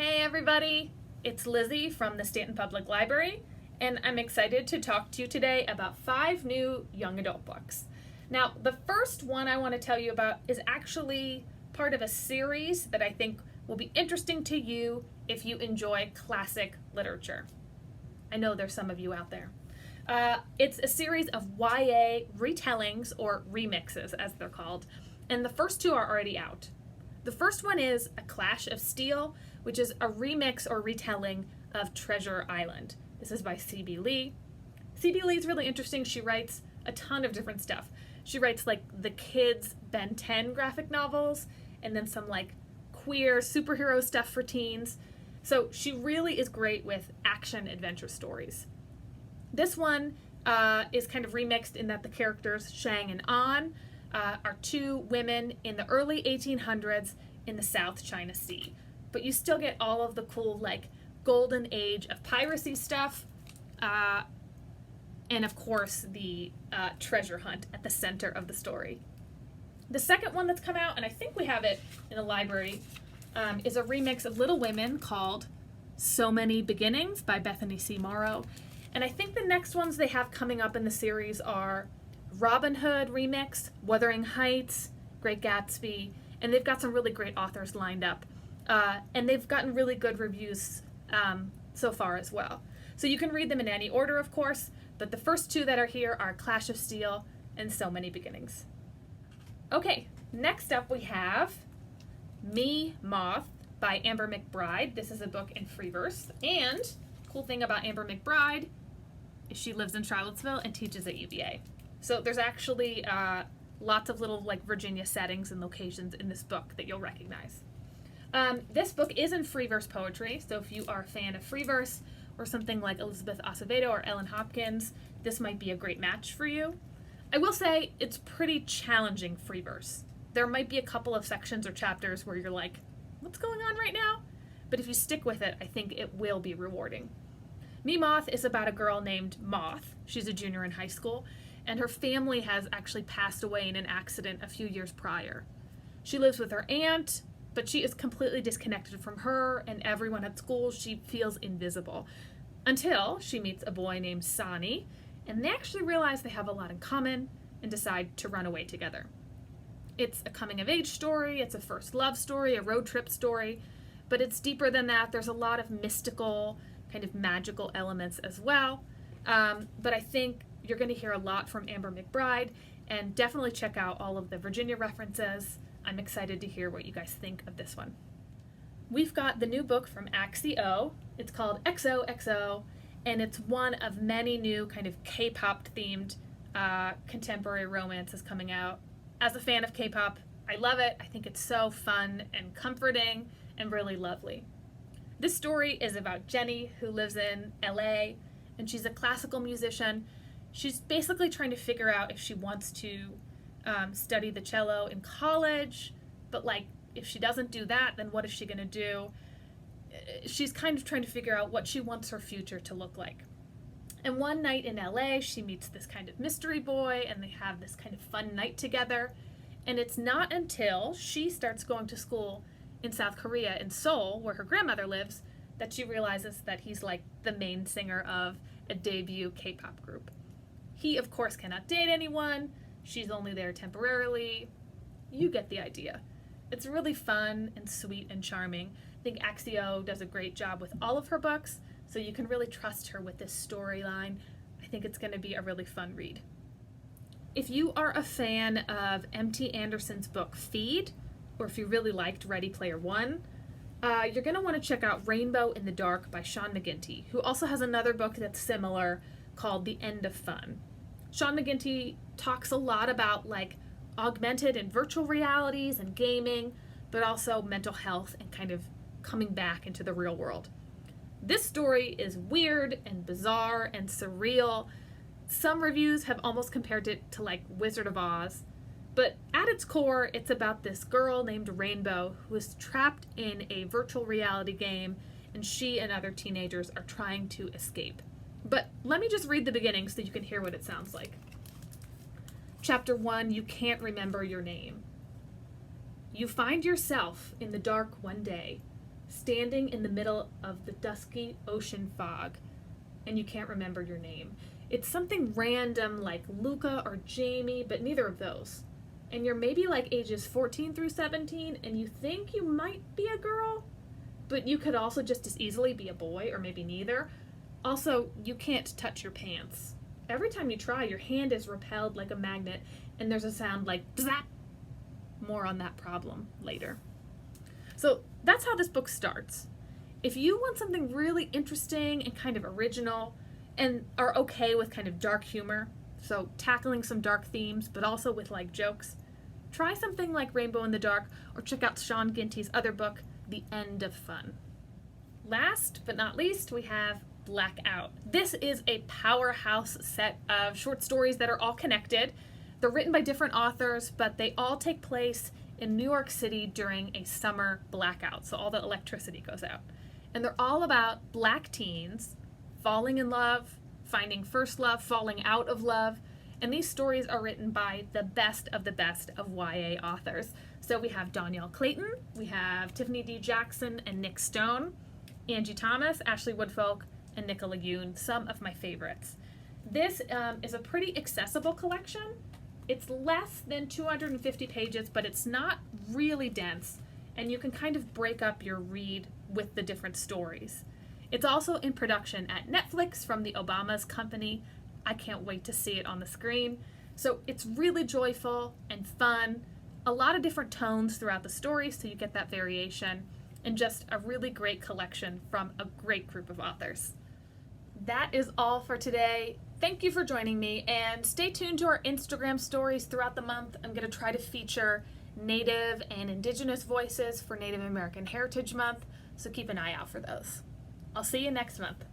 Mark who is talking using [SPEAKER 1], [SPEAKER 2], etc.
[SPEAKER 1] Hey everybody, it's Lizzy from the Stanton Public Library, and I'm excited to talk to you today about 5 new young adult books. Now, the first one I want to tell you about is actually part of a series that I think will be interesting to you if you enjoy classic literature. I know there's some of you out there. It's a series of YA retellings, or remixes as they're called, and the first 2 are already out. The first one is A Clash of Steel, which is a remix or retelling of Treasure Island. This is by C.B. Lee. C.B. Lee is really interesting. She writes a ton of different stuff. She writes like the kids' Ben 10 graphic novels, and then some like queer superhero stuff for teens. So she really is great with action adventure stories. This one is kind of remixed in that the characters Shang and An are 2 women in the early 1800s in the South China Sea. But you still get all of the cool, like, golden age of piracy stuff, and of course the treasure hunt at the center of the story. The second one that's come out, and I think we have it in the library, is a remix of Little Women called So Many Beginnings by Bethany C. Morrow. And I think the next ones they have coming up in the series are Robin Hood remix, Wuthering Heights, Great Gatsby, and they've got some really great authors lined up. And they've gotten really good reviews so far as well. So you can read them in any order, of course, but the first 2 that are here are Clash of Steel and So Many Beginnings. Okay, next up we have Me, Moth by Amber McBride. This is a book in free verse, and cool thing about Amber McBride is she lives in Charlottesville and teaches at UVA. So there's actually lots of little like Virginia settings and locations in this book that you'll recognize. This book is in free verse poetry, so if you are a fan of free verse or something like Elizabeth Acevedo or Ellen Hopkins, this might be a great match for you. I will say it's pretty challenging free verse. There might be a couple of sections or chapters where you're like, what's going on right now? But if you stick with it, I think it will be rewarding. Me, Moth is about a girl named Moth. She's a junior in high school, and her family has actually passed away in an accident a few years prior. She lives with her aunt, but she is completely disconnected from her and everyone at school. She feels invisible until she meets a boy named Sani, and they actually realize they have a lot in common and decide to run away together. It's a coming-of-age story, it's a first love story, a road trip story, but it's deeper than that. There's a lot of mystical, kind of magical elements as well. But I think you're going to hear a lot from Amber McBride, and definitely check out all of the Virginia references. I'm excited to hear what you guys think of this one. We've got the new book from Xoxo. It's called Xoxo, and it's one of many new kind of K-pop themed contemporary romances coming out. As a fan of K-pop, I love it. I think it's so fun and comforting and really lovely. This story is about Jenny, who lives in LA, and she's a classical musician. She's basically trying to figure out if she wants to study the cello in college, but like if she doesn't do that, then what is she going to do? She's kind of trying to figure out what she wants her future to look like. And one night in LA, she meets this kind of mystery boy, and they have this kind of fun night together. And it's not until she starts going to school in South Korea, in Seoul, where her grandmother lives, that she realizes that he's like the main singer of a debut K-pop group. He, of course, cannot date anyone. She's only there temporarily. You get the idea. It's really fun and sweet and charming. I think Xoxo does a great job with all of her books, so you can really trust her with this storyline. I think it's going to be a really fun read. If you are a fan of M.T. Anderson's book Feed, or if you really liked Ready Player One, you're going to want to check out Rainbow in the Dark by Sean McGinty, who also has another book that's similar called The End of Fun. Sean McGinty talks a lot about like augmented and virtual realities and gaming, but also mental health and kind of coming back into the real world. This story is weird and bizarre and surreal. Some reviews have almost compared it to like Wizard of Oz, but at its core, it's about this girl named Rainbow who is trapped in a virtual reality game, and she and other teenagers are trying to escape. But let me just read the beginning so you can hear what it sounds like. Chapter 1, You Can't Remember Your Name. You find yourself in the dark one day, standing in the middle of the dusky ocean fog, and you can't remember your name. It's something random like Luca or Jamie, but neither of those. And you're maybe like ages 14 through 17, and you think you might be a girl, but you could also just as easily be a boy, or maybe neither. Also, you can't touch your pants. Every time you try, your hand is repelled like a magnet, and there's a sound like zap. More on that problem later. So that's how this book starts. If you want something really interesting and kind of original, and are okay with kind of dark humor, so tackling some dark themes, but also with like jokes, try something like Rainbow in the Dark, or check out Sean Ginty's other book, The End of Fun. Last but not least, we have Blackout. This is a powerhouse set of short stories that are all connected. They're written by different authors, but they all take place in New York City during a summer blackout, so all the electricity goes out. And they're all about Black teens falling in love, finding first love, falling out of love. And these stories are written by the best of YA authors. So we have Danielle Clayton, we have Tiffany D. Jackson and Nick Stone, Angie Thomas, Ashley Woodfolk, and Nicola Yoon, some of my favorites. This is a pretty accessible collection. It's less than 250 pages, but it's not really dense, and you can kind of break up your read with the different stories. It's also in production at Netflix from the Obama's company. I can't wait to see it on the screen. So it's really joyful and fun, a lot of different tones throughout the story, so you get that variation, and just a really great collection from a great group of authors. That is all for today. Thank you for joining me, and stay tuned to our Instagram stories throughout the month. I'm going to try to feature Native and Indigenous voices for Native American Heritage Month, so keep an eye out for those. I'll see you next month.